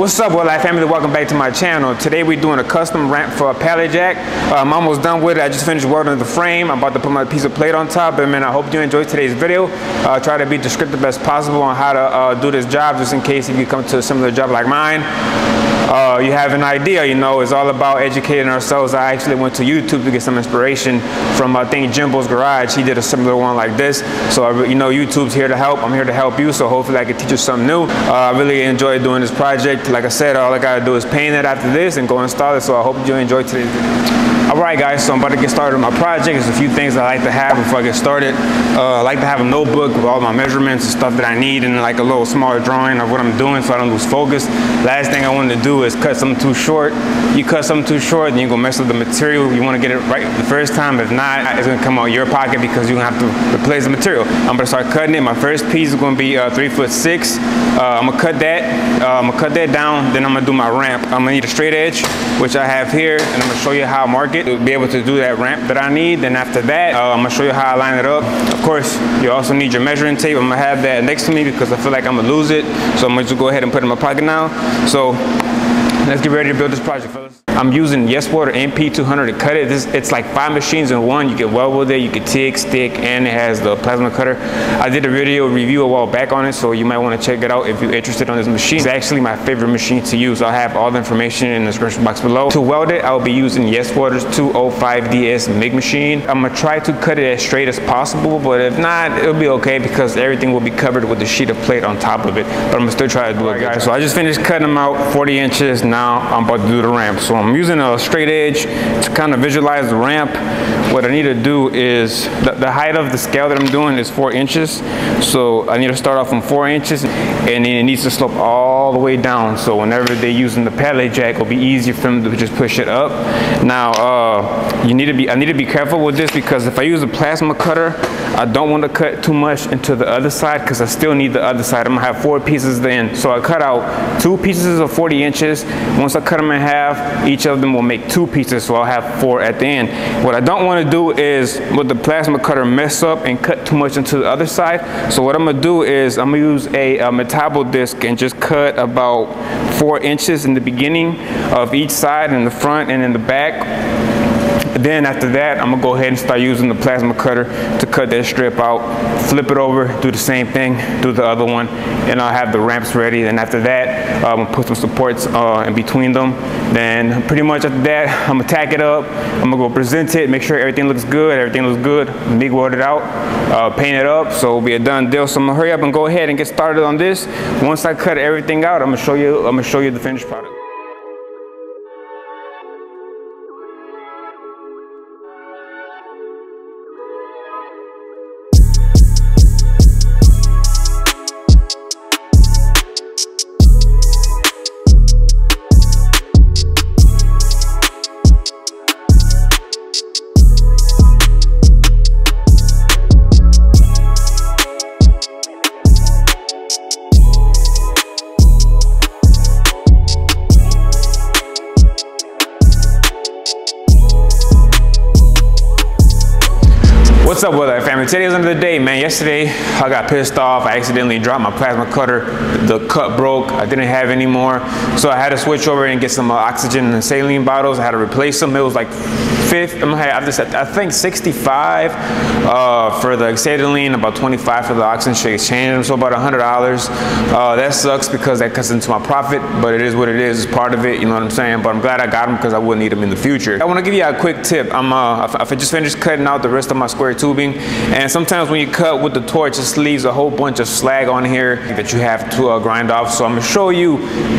What's up, WeldLab family? Welcome back to my channel. Today we're doing a custom ramp for a pallet jack. I'm almost done with it. I just finished welding the frame. I'm about to put my piece of plate on top. And man, I hope you enjoyed today's video. Try to be descriptive as possible on how to do this job, just in case if you come to a similar job like mine. You have an idea, you know, it's all about educating ourselves. I actually went to YouTube to get some inspiration from, I think, Jimbo's Garage. He did a similar one like this. So, you know, YouTube's here to help. I'm here to help you. So hopefully I can teach you something new. I really enjoyed doing this project. Like I said, all I gotta do is paint it after this and go install it. So I hope you enjoyed today's video. Alright guys, so I'm about to get started on my project. There's a few things I like to have before I get started. I like to have a notebook with all my measurements and stuff that I need, and like a little smaller drawing of what I'm doing so I don't lose focus. Last thing I want to do is cut something too short. You cut something too short, then you're gonna mess with the material. You want to get it right the first time. If not, it's gonna come out of your pocket because you're gonna have to replace the material. I'm gonna start cutting it. My first piece is gonna be 3'6". I'm gonna cut that. I'm gonna cut that down. Then I'm gonna do my ramp. I'm gonna need a straight edge, which I have here, and I'm gonna show you how I mark it to be able to do that ramp that I need. Then after that, I'm gonna show you how I line it up. Of course, you also need your measuring tape. I'm gonna have that next to me because I feel like I'm gonna lose it. So I'm gonna just go ahead and put it in my pocket now. So let's get ready to build this project, fellas. I'm using Water MP200 to cut it. It's like 5 machines in one. You can weld with it, you can TIG, stick, and it has the plasma cutter. I did a video review a while back on it, so you might want to check it out if you're interested on this machine. It's actually my favorite machine to use. I'll have all the information in the description box below. To weld it, I'll be using Water's 205DS MIG machine. I'm gonna try to cut it as straight as possible, but if not, it'll be okay because everything will be covered with a sheet of plate on top of it. But I'm gonna still try to do it, guys. So I just finished cutting them out 40 inches. Now I'm about to do the ramp. So I'm using a straight edge to kind of visualize the ramp. What I need to do is, the height of the scale that I'm doing is 4 inches. So I need to start off from 4 inches, and then it needs to slope all the way down. So whenever they're using the pallet jack, it'll be easier for them to just push it up. Now, I need to be careful with this because if I use a plasma cutter, I don't want to cut too much into the other side because I still need the other side. I'm gonna have 4 pieces then. So I cut out 2 pieces of 40 inches. Once I cut them in half, each of them will make 2 pieces, so I'll have 4 at the end. What I don't want to do is with the plasma cutter mess up and cut too much into the other side. So what I'm gonna do is I'm gonna use a metabo disc and just cut about 4 inches in the beginning of each side, in the front and in the back. Then after that, I'm gonna go ahead and start using the plasma cutter to cut that strip out, flip it over, do the same thing, do the other one, and I'll have the ramps ready. Then after that, I'm gonna put some supports in between them. Then pretty much after that, I'm gonna tack it up. I'm gonna go present it, make sure everything looks good, MIG weld it out, paint it up, so it'll be a done deal. So I'm gonna hurry up and go ahead and get started on this. Once I cut everything out, I'm gonna show you the finished product. What's up, WeldLab family? Today's another day, man. Yesterday, I got pissed off. I accidentally dropped my plasma cutter. The cut broke. I didn't have any more. So I had to switch over and get some oxygen and saline bottles. I had to replace them. It was like I think 65 for the acetylene, about 25 for the oxygen. Should exchange them, so about $100. That sucks because that cuts into my profit, but it is what it is. It's part of it, you know what I'm saying? But I'm glad I got them because I wouldn't need them in the future. I want to give you a quick tip. I just finished cutting out the rest of my square tubing, and sometimes when you cut with the torch, it leaves a whole bunch of slag on here that you have to grind off. So I'm going to show you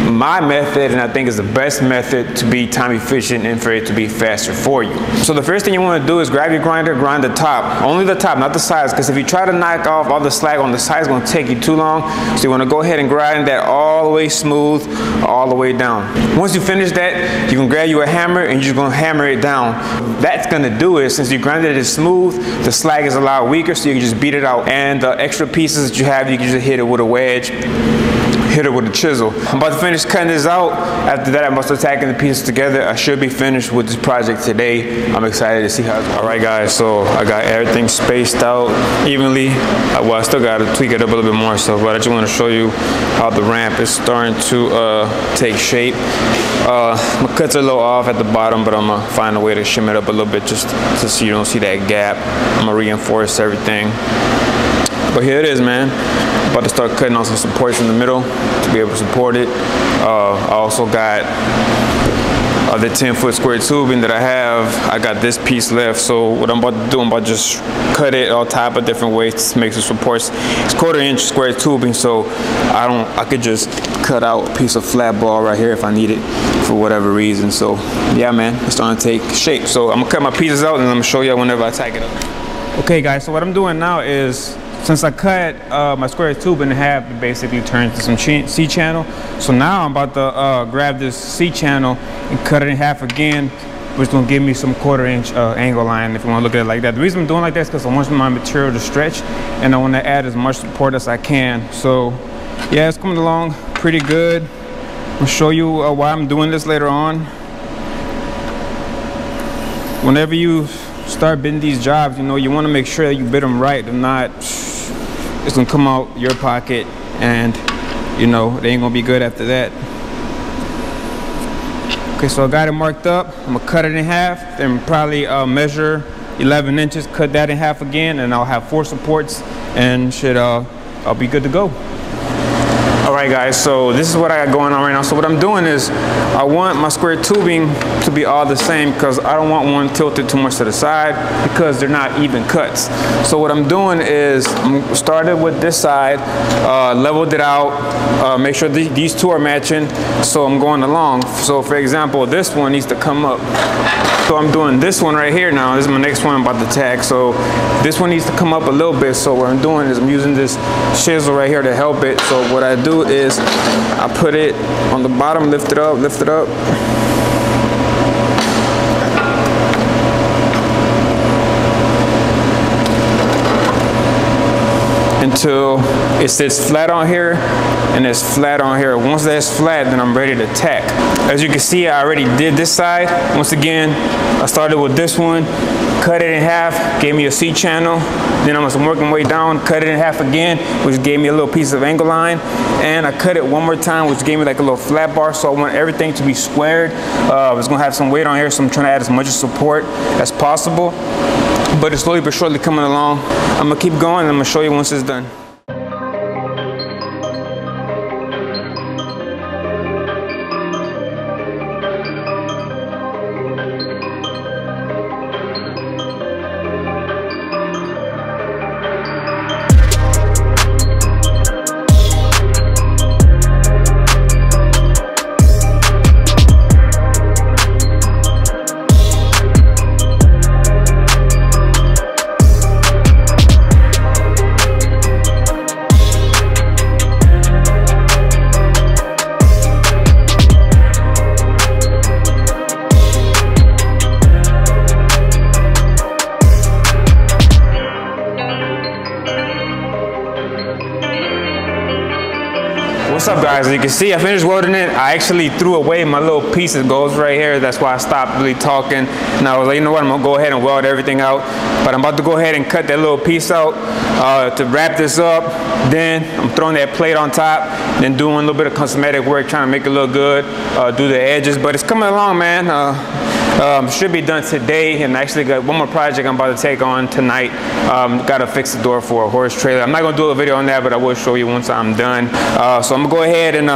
my method, and I think it's the best method to be time efficient and for it to be faster for you. So the first thing you want to do is grab your grinder, grind the top, only the top, not the sides, because if you try to knock off all the slag on the sides, it's going to take you too long. So you want to go ahead and grind that all the way smooth, all the way down. Once you finish that, you can grab you a hammer and you're just going to hammer it down. That's going to do it. Since you grinded it smooth, the the slag is a lot weaker, so you can just beat it out. And the extra pieces that you have, you can just hit it with a wedge, hit it with a chisel. I'm about to finish cutting this out. After that, I'm about to start tacking the pieces together. I should be finished with this project today. I'm excited to see how it's going. All right, guys, so I got everything spaced out evenly. Well, I still got to tweak it up a little bit more, but I just want to show you how the ramp is starting to take shape. My cuts are a little off at the bottom, but I'm gonna find a way to shim it up a little bit just so you don't see that gap. I'm gonna reinforce everything. But here it is, man. About to start cutting on some supports in the middle to be able to support it. I also got the 10-foot square tubing that I have. I got this piece left, so what I'm about to do, I'm about to just cut it all type of different ways to make some supports. It's 1/4 inch square tubing, so I could just cut out a piece of flat ball right here if I need it for whatever reason. So yeah, man, it's starting to take shape. So I'm gonna cut my pieces out and I'm gonna show you whenever I tack it up. Okay, guys, so what I'm doing now is, since I cut my square tube in half, it basically turns to some C-channel. So now I'm about to grab this C-channel and cut it in half again, which is gonna give me some 1/4 inch angle line if you wanna look at it like that. The reason I'm doing like that is because I want my material to stretch and I wanna add as much support as I can. So yeah, it's coming along pretty good. I'll show you why I'm doing this later on. Whenever you start bidding these jobs, you know, you wanna make sure that you bid them right. If not, it's gonna come out your pocket and you know, they ain't gonna be good after that. Okay, so I got it marked up. I'm gonna cut it in half, then probably measure 11 inches, cut that in half again, and I'll have 4 supports and I'll be good to go. All right, guys, so this is what I got going on right now. So what I'm doing is I want my square tubing to be all the same because I don't want one tilted too much to the side because they're not even cuts. So what I'm doing is I'm started with this side, leveled it out, make sure these two are matching, so I'm going along. So for example, this one needs to come up. So I'm doing this one right here now. This is my next one I'm about to tack. So this one needs to come up a little bit. So what I'm doing is I'm using this chisel right here to help it. So what I do is I put it on the bottom, lift it up, until it sits flat on here and it's flat on here. Once that's flat, then I'm ready to tack. As you can see, I already did this side. Once again, I started with this one, cut it in half, gave me a C channel. Then I'm working my way down, cut it in half again, which gave me a little piece of angle line. And I cut it one more time, which gave me like a little flat bar. So I want everything to be squared. It's gonna have some weight on here, so I'm trying to add as much support as possible. But it's slowly but surely coming along. I'm gonna keep going and I'm gonna show you once it's done. What's up, guys? As you can see, I finished welding it. I actually threw away my little piece that goes right here. That's why I stopped really talking. And I was like, you know what, I'm gonna go ahead and weld everything out. But I'm about to go ahead and cut that little piece out to wrap this up. Then I'm throwing that plate on top, then doing a little bit of cosmetic work, trying to make it look good, do the edges. But it's coming along, man. Should be done today, and actually got one more project I'm about to take on tonight. Got to fix the door for a horse trailer. I'm not gonna do a video on that, but I will show you once I'm done. So I'm gonna go ahead and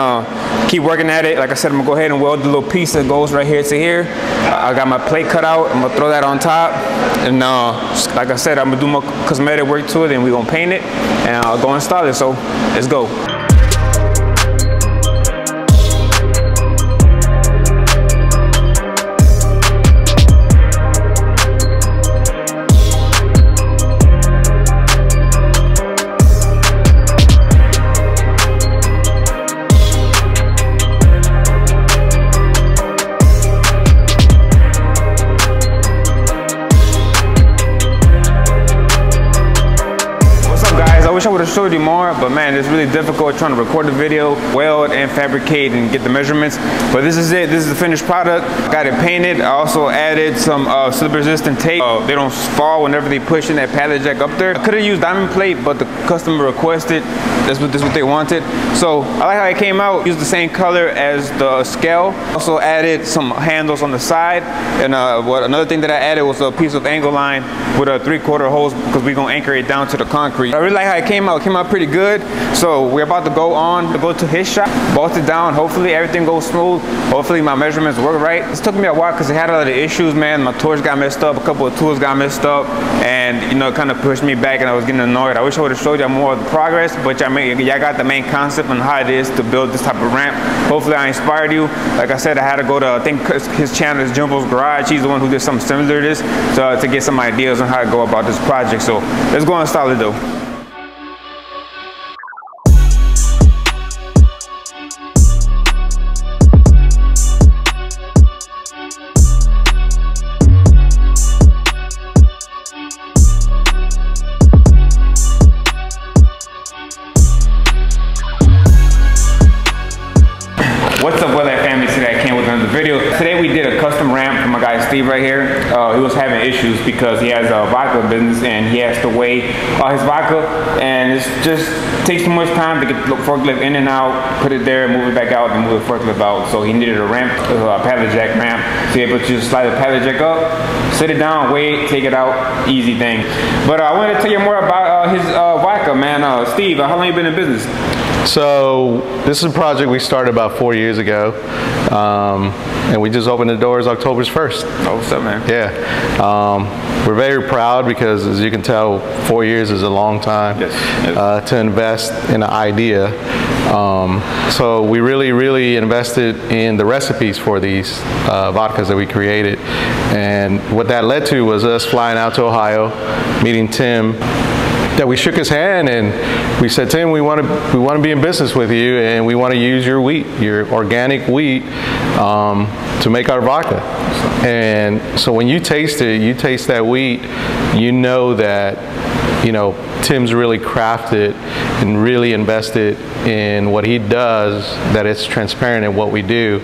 keep working at it. Like I said, I'm gonna go ahead and weld the little piece that goes right here to here. I got my plate cut out. I'm gonna throw that on top, and like I said, I'm gonna do more cosmetic work to it, and we're gonna paint it, and I'll go install it. So let's go. showed you more, but man, it's really difficult trying to record the video, weld and fabricate and get the measurements. But this is it. This is the finished product. Got it painted. I also added some slip resistant tape. They don't fall whenever they push in that pallet jack up there. I could have used diamond plate, but the customer requested. This is what they wanted. So I like how it came out. Used the same color as the scale. Also added some handles on the side. And another thing that I added was a piece of angle line with a 3/4 hose because we're gonna anchor it down to the concrete. I really like how it came out. It came out pretty good. So we're about to go to his shop, bolt it down. Hopefully everything goes smooth. Hopefully my measurements work right. This took me a while because it had a lot of issues, man. My torch got messed up, a couple of tools got messed up, and you know, it kind of pushed me back and I was getting annoyed. I wish I would have showed you more of the progress, but y'all got the main concept on how it is to build this type of ramp. Hopefully I inspired you. Like I said, I had to go to, I think his channel is Jumbo's Garage. He's the one who did something similar to this, to get some ideas on how to go about this project. So let's go install it though. What's up, WeldLab family? Today I came with another video. Today we did a custom ramp for my guy Steve right here. He was having issues because he has a vodka business and he has to weigh his vodka, and it just takes too much time to get the forklift in and out, put it there, move it back out, and move the forklift out. So he needed a ramp, a pallet jack ramp, to be able to just slide the pallet jack up, sit it down, weigh it, take it out, easy thing. But I wanted to tell you more about his vodka, man. Steve, how long you been in business? So this is a project we started about 4 years ago, and we just opened the doors October 1st. Oh, what's up, man? Yeah. We're very proud because, as you can tell, 4 years is a long time. Yes. To invest in an idea. So we really invested in the recipes for these vodkas that we created, and what that led to was us flying out to Ohio, meeting Tim. That we shook his hand and we said, Tim, we want to be in business with you, and we want to use your wheat, your organic wheat, to make our vodka. And so when you taste it, you taste that wheat, you know that, you know, Tim's really crafted and really invested in what he does, that it's transparent in what we do.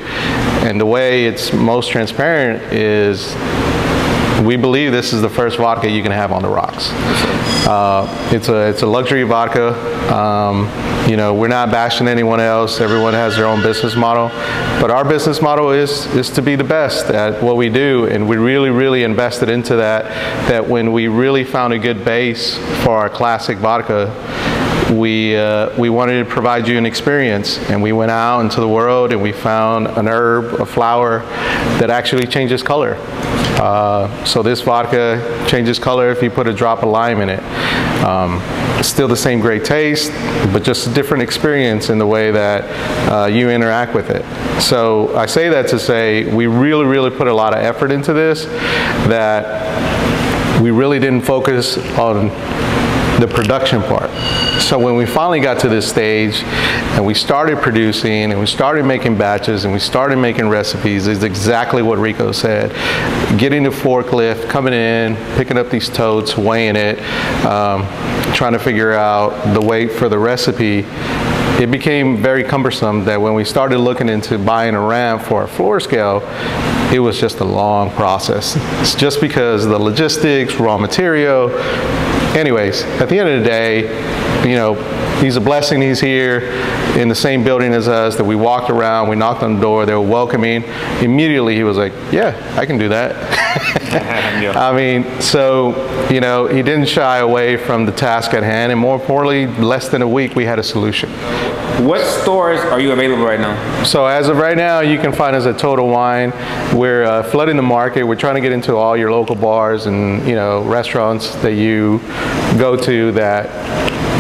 And the way it's most transparent is, we believe this is the first vodka you can have on the rocks. It's a luxury vodka. You know, we're not bashing anyone else. Everyone has their own business model, but our business model is to be the best at what we do, and we really invested into that. That when we really found a good base for our classic vodka, we wanted to provide you an experience, and we went out into the world and we found an herb, a flower that actually changes color. So this vodka changes color if you put a drop of lime in it. It's still the same great taste, but just a different experience in the way that you interact with it. So I say that to say we really put a lot of effort into this, that we really didn't focus on the production part. So when we finally got to this stage and we started producing and we started making batches and we started making recipes, is exactly what Rico said. Getting the forklift, coming in, picking up these totes, weighing it, trying to figure out the weight for the recipe, it became very cumbersome that when we started looking into buying a ramp for a floor scale, it was just a long process. It's just because the logistics, raw material. Anyways, at the end of the day, you know, he's a blessing. He's here in the same building as us, that we walked around, we knocked on the door, they were welcoming. Immediately he was like, yeah, I can do that. I mean, so, you know, he didn't shy away from the task at hand, and more importantly, less than a week we had a solution. What stores are you available right now? So as of right now, you can find us at Total Wine. We're flooding the market. We're trying to get into all your local bars and, you know, restaurants that you go to. That,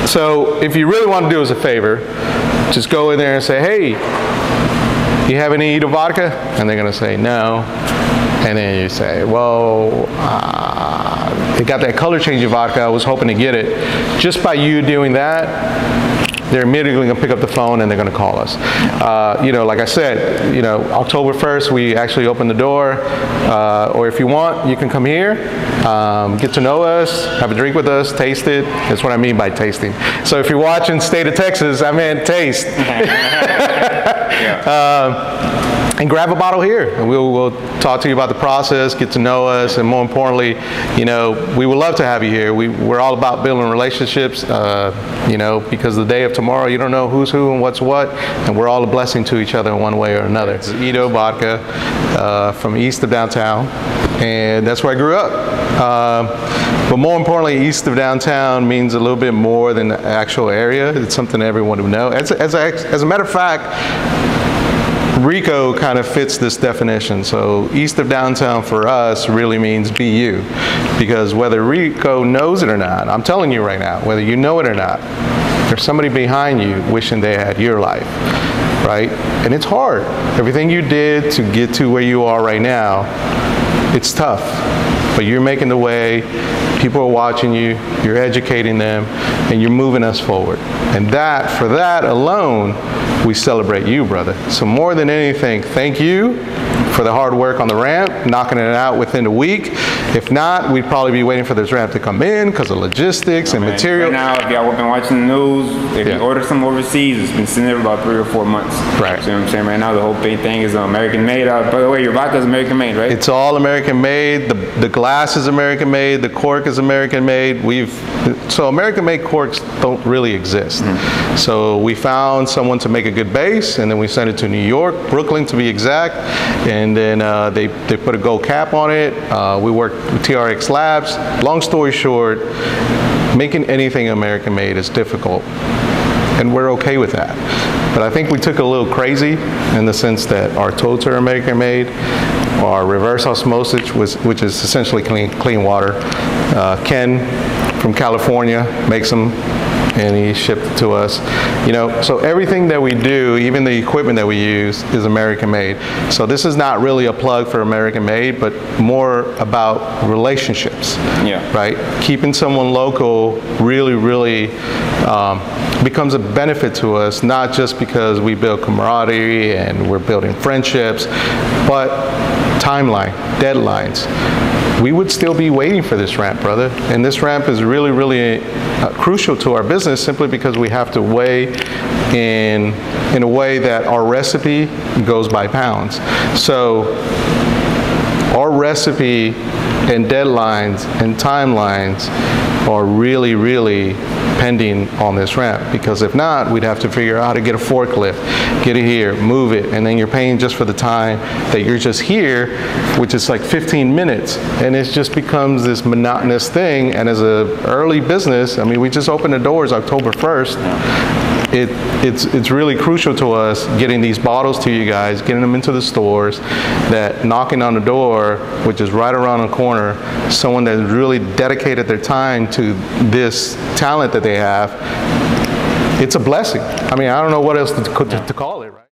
so if you really want to do us a favor, just go in there and say, hey, you have any Eado Vodka? And they're going to say no. And then you say, well, they got that color changing vodka, I was hoping to get it. Just by you doing that, they're immediately going to pick up the phone and they're going to call us. You know, like I said, you know, October 1st, we actually open the door, or if you want, you can come here, get to know us, have a drink with us, taste it. That's what I mean by tasting. So if you're watching State of Texas, I meant taste. And grab a bottle here, and we'll talk to you about the process, get to know us, and more importantly, you know, we would love to have you here. We're all about building relationships, you know, because the day of tomorrow, you don't know who's who and what's what, and we're all a blessing to each other in one way or another. It's Eado Vodka from east of downtown, and that's where I grew up. But more importantly, east of downtown means a little bit more than the actual area. It's something everyone would know. As a matter of fact, Rico kind of fits this definition. So east of downtown for us really means BU, because whether Rico knows it or not, I'm telling you right now, whether you know it or not, there's somebody behind you wishing they had your life, right? And it's hard. Everything you did to get to where you are right now, it's tough, but you're making the way. People are watching you, you're educating them, and you're moving us forward. And that, for that alone, we celebrate you, brother. So more than anything, thank you for the hard work on the ramp, knocking it out within a week. If not, we'd probably be waiting for this ramp to come in because of logistics and material. Right now, if y'all have been watching the news, if you order some overseas, it's been sitting there for about 3 or 4 months. Right. So you know what I'm saying? Right now, the whole big thing is American made. By the way, your vodka is American made, right? It's all American made. The glass is American made. The cork is American made. So American made corks don't really exist. So we found someone to make a good base, and then we sent it to New York, Brooklyn to be exact, and then they put a gold cap on it. We worked with TRX Labs. Long story short, making anything American made is difficult, and we're okay with that. But I think we took a little crazy in the sense that our totes are American made, our reverse osmosis, which is essentially clean water. Ken from California makes them, and he shipped it to us. You know, so everything that we do, even the equipment that we use, is American made. So this is not really a plug for American made, but more about relationships. Yeah. Right? Keeping someone local really becomes a benefit to us, not just because we build camaraderie and we're building friendships, but timeline, deadlines. We would still be waiting for this ramp, brother. And this ramp is really crucial to our business, simply because we have to weigh in a way that our recipe goes by pounds. So our recipe and deadlines and timelines are really pending on this ramp, because if not, we'd have to figure out how to get a forklift, get it here, move it, and then you're paying just for the time that you're just here, which is like 15 minutes, and it just becomes this monotonous thing. And as an early business, I mean, we just opened the doors October 1st. It's really crucial to us getting these bottles to you guys, getting them into the stores, that knocking on the door, which is right around the corner, someone that's really dedicated their time to this talent that they have. It's a blessing. I mean, I don't know what else to call it.